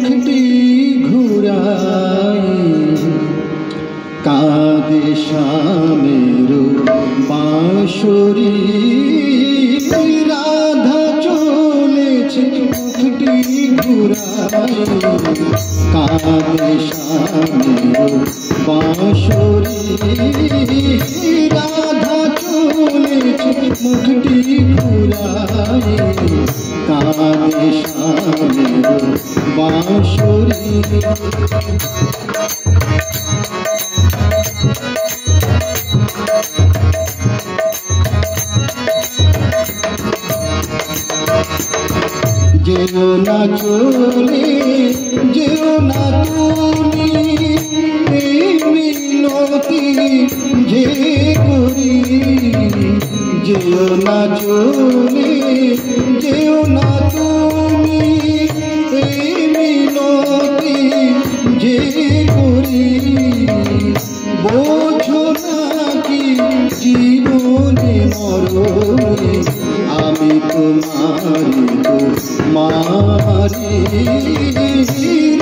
মুখটি ঘুরাই কাঁদে শ্যামের বাঁশরি রাধা চলেছে মুখটি ঘুরাই কাঁদে শ্যামের বাঁশরি রাধা চলেছে মুখটি ঘুরাই কাঁদে শ্যামের বাঁশরি যেও না চলে যেও না তুমি মিনতি যে করি যেও না চলে যেও না তুমি মিনতি যে করি বোঝো নাকি জীবনে মরণে আমি তোমারি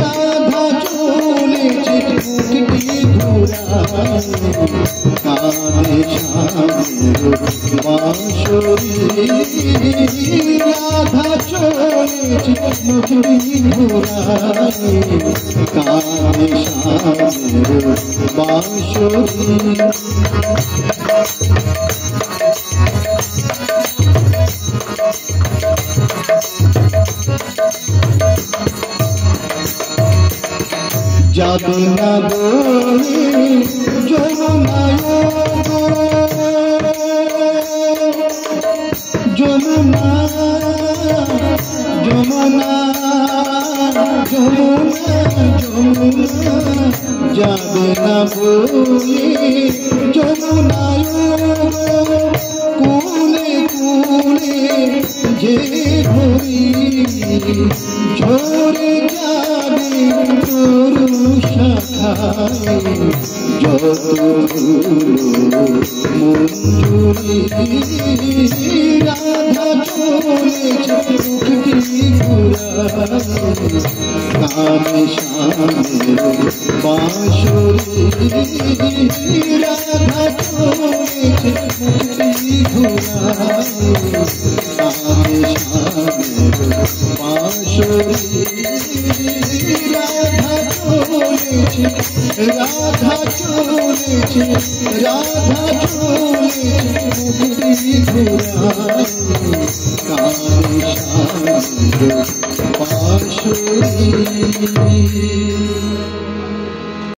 রাধা চলেছে মুখটি ঘুরাই কাঁদে শ্যামের বাঁশরি রাধা চলেছে মুখটি ঘুরাই কাঁদে শ্যামের বাঁশরি যাবে না বলে যমুনায় যমুনা যমুনা যমুনা যমুনা যাবে না বলে যমুনায় কুলে কুলে যে ঘুরি ঝরে যাবে তরু শাখায় যত মঞ্জুরি রাধা চলেছে মুখটি ঘুরাই কাঁদে শ্যামের বাঁশরি রাধা চলেছে মুখটি ঘুরাই কাঁদে শ্যামের বাঁশরি রাধা চলেছে রাধা চলেছে মুখটি ঘুরাই কাঁদে শ্যামের বাঁশরি